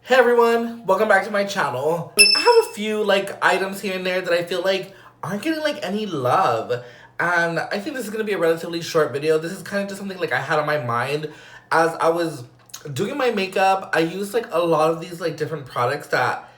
Hey everyone, welcome back to my channel. I have a few items here and there that I feel like aren't getting any love. And I think this is gonna be a relatively short video. This is kind of just something I had on my mind as I was doing my makeup. I used a lot of these different products that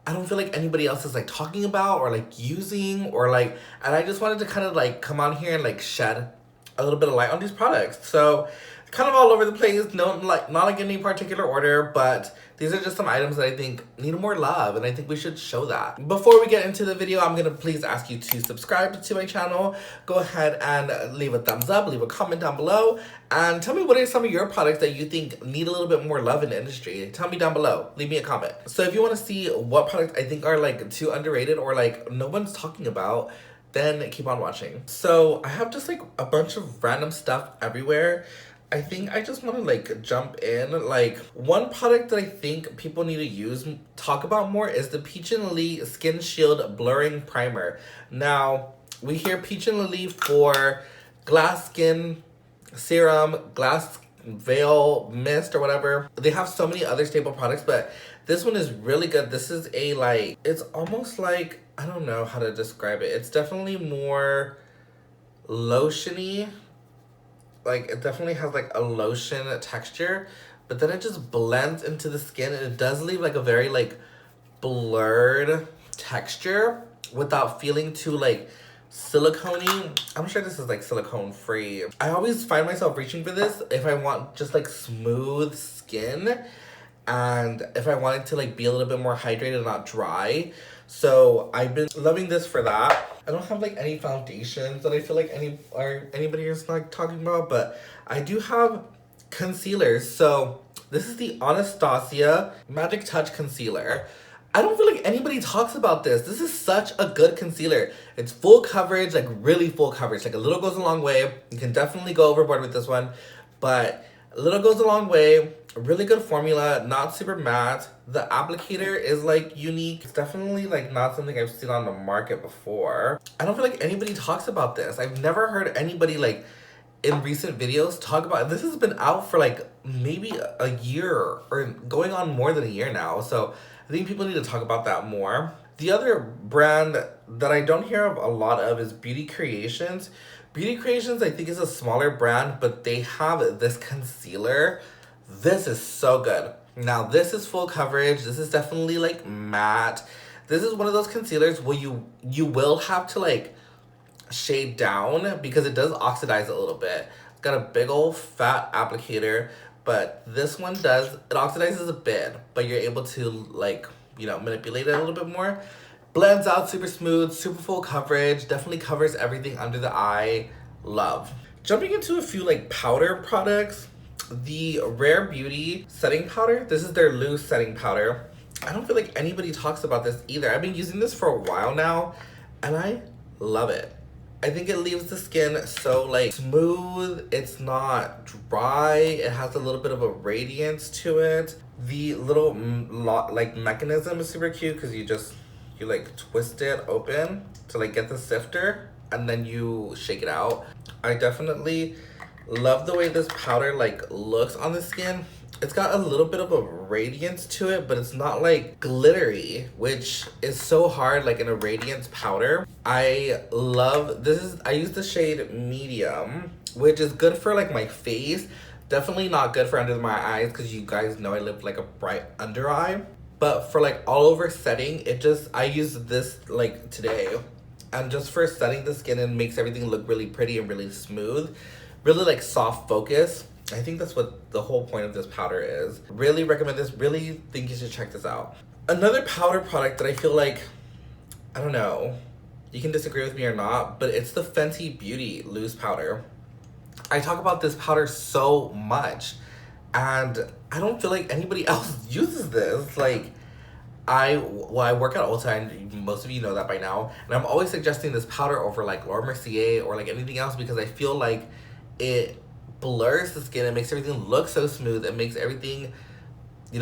I don't feel like anybody else is talking about or using or and I just wanted to kind of come on here and shed a little bit of light on these products. So kind of all over the place, no, not in any particular order, but these are just some items that I think need more love, and I think we should show that. Before we get into the video, I'm gonna please ask you to subscribe to my channel. Go ahead and leave a thumbs up, leave a comment down below, and tell me what are some of your products that you think need a little bit more love in the industry. Tell me down below, leave me a comment. So if you wanna see what products I think are too underrated or no one's talking about, then keep on watching. So I have just a bunch of random stuff everywhere. I think I just want to jump in. One product that I think people need to talk about more is the Peach and Lily Skin Shield Blurring Primer. Now, we hear Peach and Lily for glass skin serum, glass veil mist or whatever. They have so many other staple products, but this one is really good. This is a it's almost I don't know how to describe it. It's definitely more lotiony. It definitely has a lotion texture, but then it just blends into the skin and it does leave a very blurred texture without feeling too silicone-y. I'm sure this is silicone free. I always find myself reaching for this if I want just smooth skin and if I want it to be a little bit more hydrated and not dry. So I've been loving this for that. I don't have any foundations that I feel anybody is talking about, but I do have concealers. So this is the Anastasia Magic Touch Concealer. I don't feel anybody talks about this. This is such a good concealer. It's full coverage, really full coverage. A little goes a long way. You can definitely go overboard with this one, but a little goes a long way. Really good formula, not super matte. The applicator is unique. It's definitely not something I've seen on the market before. I don't feel anybody talks about this. I've never heard anybody in recent videos talk about it. This has been out for maybe a year or going on more than a year now. So I think people need to talk about that more. The other brand that I don't hear of a lot of is Beauty Creations. Beauty Creations I think is a smaller brand, but they have this concealer. This is so good. Now this is full coverage. This is definitely matte. This is one of those concealers where you will have to shade down because it does oxidize a little bit. It's got a big old fat applicator, but this one does, it oxidizes a bit, but you're able to manipulate it a little bit more. Blends out super smooth, super full coverage, definitely covers everything under the eye. Love. Jumping into a few powder products. The Rare Beauty setting powder. This is their loose setting powder. I don't feel anybody talks about this either. I've been using this for a while now and I love it. I think it leaves the skin so smooth. It's not dry. It has a little bit of a radiance to it. The little mechanism is super cute because you twist it open to get the sifter and then you shake it out. I definitely love the way this powder looks on the skin. It's got a little bit of a radiance to it, but it's not glittery, which is so hard in a radiance powder. I love this. I use the shade medium, which is good for my face. Definitely not good for under my eyes because you guys know I live a bright under eye. But for all over setting, I use this today. And just for setting the skin, and makes everything look really pretty and really smooth. Really soft focus. I think that's what the whole point of this powder is. Really recommend this. Really think you should check this out. Another powder product that I feel I don't know, you can disagree with me or not, but it's the Fenty Beauty Loose Powder. I talk about this powder so much and I don't feel anybody else uses this. I work at Ulta, and most of you know that by now, and I'm always suggesting this powder over Laura Mercier or anything else because I feel it blurs the skin. It makes everything look so smooth. It makes everything,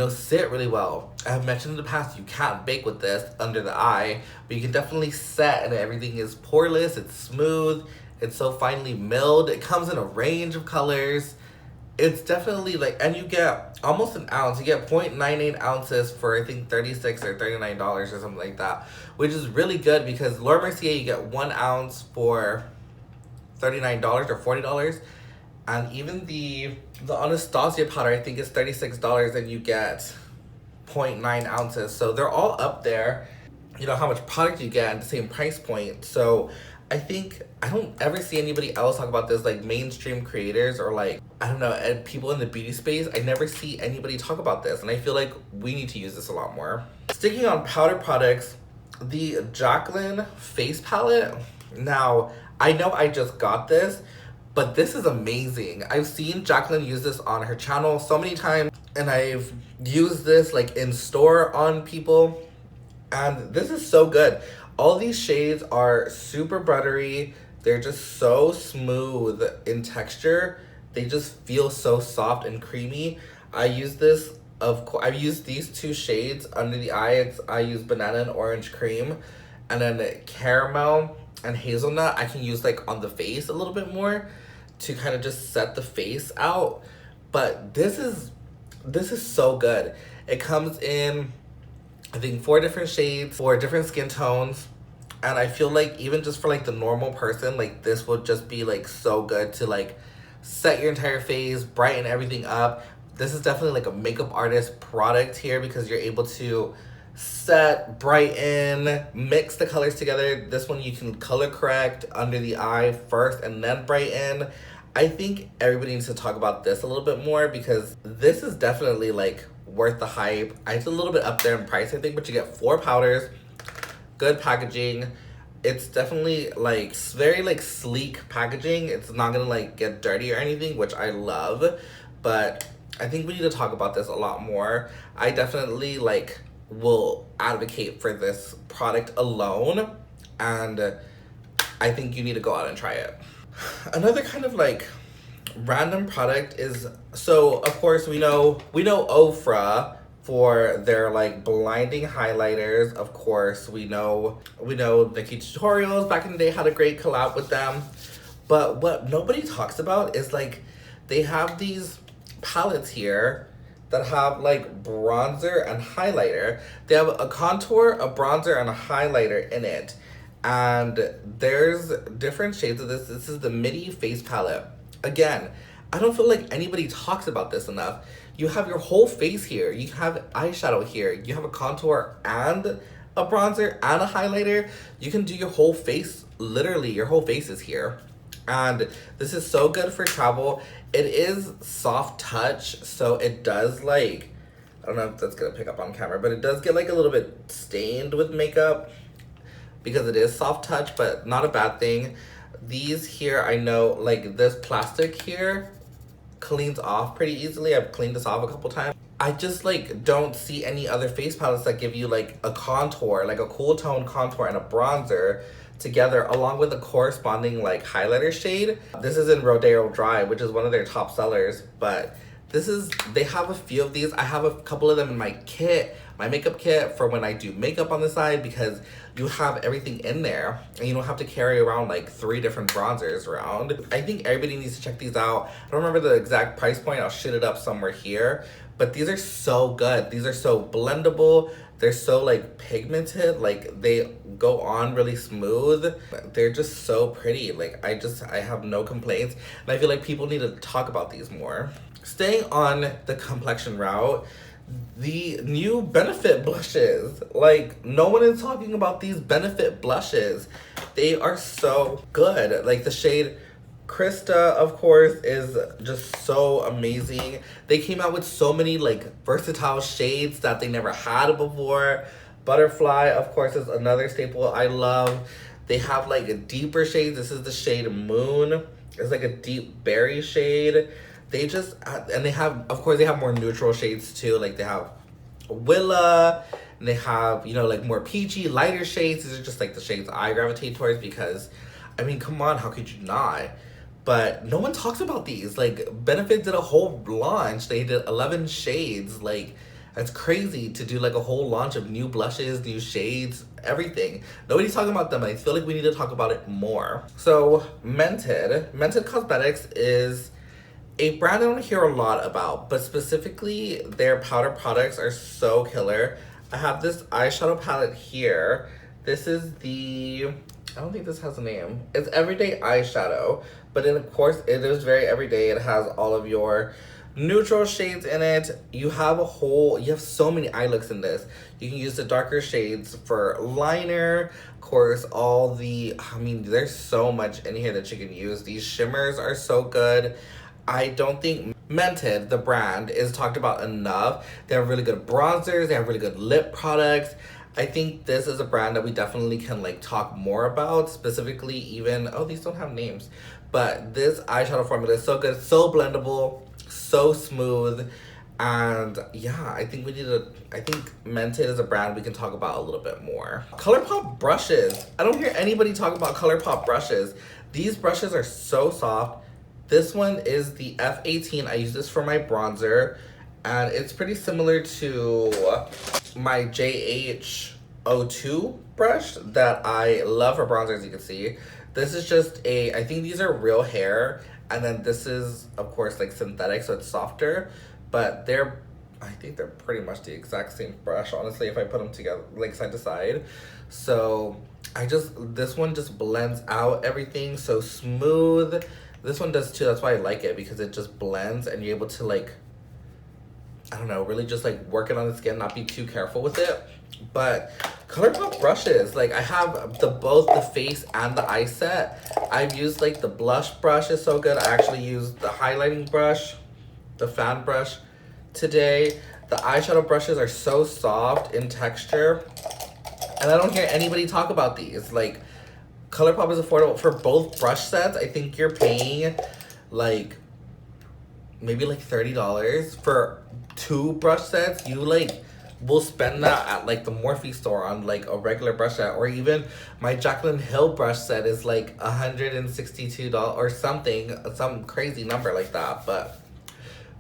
sit really well. I have mentioned in the past you can't bake with this under the eye, but you can definitely set and everything is poreless. It's smooth. It's so finely milled. It comes in a range of colors. it's definitely like, and you get almost an ounce. You get 0.98 ounces for I think $36 or $39 or something like that, which is really good because Laura Mercier you get 1 ounce for $39 or $40, and even the Anastasia powder I think is $36 and you get 0.9 ounces. So they're all up there. You know how much product you get at the same price point. So I think I don't ever see anybody else talk about this, like mainstream creators or like, I don't know, and people in the beauty space. I never see anybody talk about this, and I feel like we need to use this a lot more. Sticking on powder products, the Jaclyn face palette. Now, I know I just got this, but this is amazing. I've seen Jaclyn use this on her channel so many times, and I've used this like in store on people, and this is so good. All these shades are super buttery. They're just so smooth in texture. They just feel so soft and creamy. I use this, I've used these 2 shades under the eye. I use banana and orange cream, and then caramel and hazelnut I can use like on the face a little bit more to kind of just set the face out. But this is so good. It comes in I think 4 different shades, 4 different skin tones. And I feel like even just for like the normal person, like this would just be like so good to like set your entire face, brighten everything up. This is definitely like a makeup artist product here because you're able to set, brighten, mix the colors together. This one you can color correct under the eye first and then brighten. I think everybody needs to talk about this a little bit more because this is definitely like worth the hype. It's a little bit up there in price, I think, but you get 4 powders, good packaging. It's definitely like very like sleek packaging. It's not gonna like get dirty or anything, which I love, but I think we need to talk about this a lot more. I definitely like will advocate for this product alone, and I think you need to go out and try it. Another kind of like random product is, so of course we know Ofra for their like blinding highlighters. Of course we know Nikki Tutorials back in the day had a great collab with them, but what nobody talks about is like they have these palettes here that have like bronzer and highlighter. They have a contour, a bronzer, and a highlighter in it. And there's different shades of this. This is the Midi face palette. Again, I don't feel like anybody talks about this enough. You have your whole face here. You have eyeshadow here. You have a contour and a bronzer and a highlighter. You can do your whole face, literally your whole face is here. And this is so good for travel. It is soft touch, so it does like, I don't know if that's gonna pick up on camera, but it does get like a little bit stained with makeup because it is soft touch, but not a bad thing. These here, I know like this plastic here cleans off pretty easily. I've cleaned this off a couple times. I just like don't see any other face palettes that give you like a contour, like a cool tone contour and a bronzer together along with a corresponding like highlighter shade. This is in Rodeo Dry, which is one of their top sellers, but this is, they have a few of these. I have a couple of them in my kit, my makeup kit for when I do makeup on the side, because you have everything in there and you don't have to carry around like 3 different bronzers around. I think everybody needs to check these out. I don't remember the exact price point. I'll shit it up somewhere here, but these are so good. These are so blendable. They're so like pigmented, like they go on really smooth. They're just so pretty. Like I have no complaints, and I feel like people need to talk about these more. Staying on the complexion route, the new Benefit blushes. Like no one is talking about these Benefit blushes. They are so good. Like the shade Krista, of course, is just so amazing. They came out with so many like versatile shades that they never had before. Butterfly, of course, is another staple I love. They have like deeper shades. This is the shade Moon. It's like a deep berry shade. They just, and they have, of course, they have more neutral shades too. Like they have Willa, and they have, you know, like more peachy, lighter shades. These are just like the shades I gravitate towards because, I mean, come on, how could you not? But no one talks about these. Like Benefit did a whole launch. They did 11 shades. Like that's crazy to do like a whole launch of new blushes, new shades, everything. Nobody's talking about them. I feel like we need to talk about it more. So Mented Cosmetics is A brand I don't hear a lot about, but specifically their powder products are so killer. I have this eyeshadow palette here. This is the, I don't think this has a name. It's Everyday Eyeshadow, but then of course it is very everyday. It has all of your neutral shades in it. You have so many eye looks in this. You can use the darker shades for liner. Of course, there's so much in here that you can use. These shimmers are so good. I don't think Mented, the brand, is talked about enough. They have really good bronzers. They have really good lip products. I think this is a brand that we definitely can like talk more about. Specifically even, oh, these don't have names. But this eyeshadow formula is so good, so blendable, so smooth. And yeah, I think Mented is a brand we can talk about a little bit more. ColourPop brushes. I don't hear anybody talk about ColourPop brushes. These brushes are so soft. This one is the F18. I use this for my bronzer, and it's pretty similar to my JH02 brush that I love for bronzer, as you can see. This is just I think these are real hair, and then this is, of course, like synthetic, so it's softer, but I think they're pretty much the exact same brush, honestly, if I put them together, like side to side. So this one just blends out everything so smooth. This one does too, that's why I like it, because it just blends and you're able to like, I don't know, really just like work it on the skin, not be too careful with it. But ColourPop brushes, like I have both the face and the eye set. I've used like the blush brush is so good. I actually used the highlighting brush, the fan brush today. The eyeshadow brushes are so soft in texture, and I don't hear anybody talk about these. Like, ColourPop is affordable for both brush sets. I think you're paying like maybe like $30 for 2 brush sets. You like will spend that at like the Morphe store on like a regular brush set, or even my Jaclyn Hill brush set is like $162 or something, some crazy number like that. But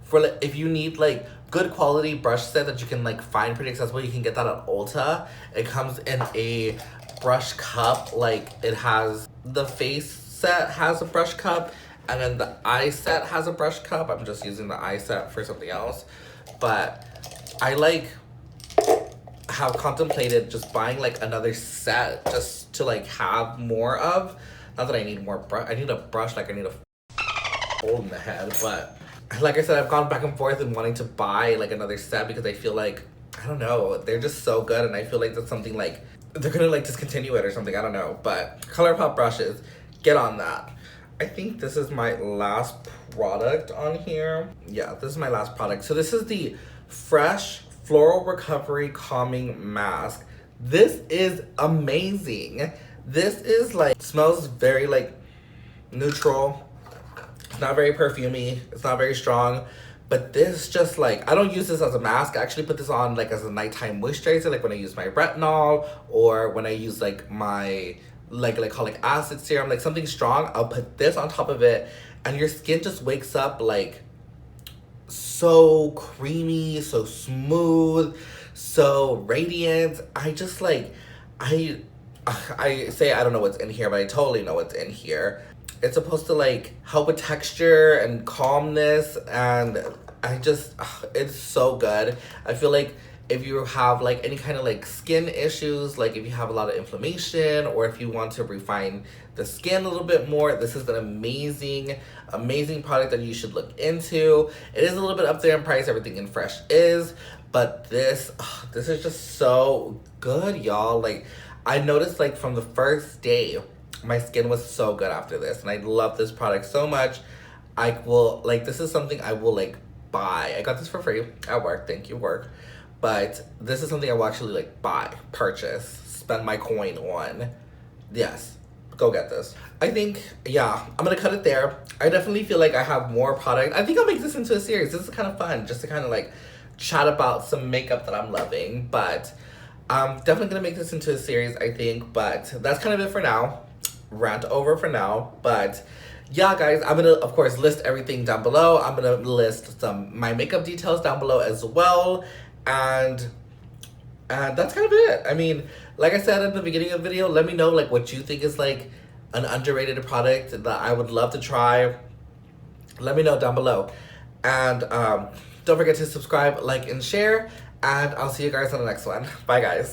for like, if you need like good quality brush set that you can like find pretty accessible, you can get that at Ulta. It comes in a brush cup. Like, it has the face set has a brush cup, and then the eye set has a brush cup. I'm just using the eye set for something else, but I like have contemplated just buying like another set just to like have more of. Not that I need more brush. I need a brush, like I need a hole in the head. But like I said, I've gone back and forth in wanting to buy like another set because I feel like, I don't know, they're just so good, and I feel like that's something like they're gonna like discontinue it or something, I don't know. But ColourPop brushes, get on that. I think this is my last product on here. Yeah, this is my last product. So this is the Fresh Floral Recovery Calming Mask. This is amazing. This is like, smells very like neutral. It's not very perfumey. It's not very strong. But this just like, I don't use this as a mask. I actually put this on like as a nighttime moisturizer, like when I use my retinol, or when I use like my glycolic acid serum, like something strong. I'll put this on top of it, and your skin just wakes up like so creamy, so smooth, so radiant. I just like, I say I don't know what's in here, but I totally know what's in here. It's supposed to like help with texture and calmness, and it's so good. I feel like if you have like any kind of like skin issues, like if you have a lot of inflammation, or if you want to refine the skin a little bit more, this is an amazing product that you should look into. It is a little bit up there in price, everything in Fresh is, but this is just so good, y'all. Like, I noticed like from the first day, my skin was so good after this, and I love this product so much. I will, like, this is something I will, like, buy. I got this for free at work. Thank you, work. But this is something I will actually, like, buy, purchase, spend my coin on. Yes, go get this. I think, yeah, I'm gonna cut it there. I definitely feel like I have more product. I think I'll make this into a series. This is kind of fun, just to kind of, like, chat about some makeup that I'm loving. But I'm definitely gonna make this into a series, I think. But that's kind of it for now. Rant over for now. But yeah, guys, I'm gonna of course list everything down below. I'm gonna list my makeup details down below as well, and that's kind of it. I mean, like I said at the beginning of the video, let me know like what you think is like an underrated product that I would love to try. let me know down below. And don't forget to subscribe, like, and share. And I'll see you guys on the next one. Bye, guys.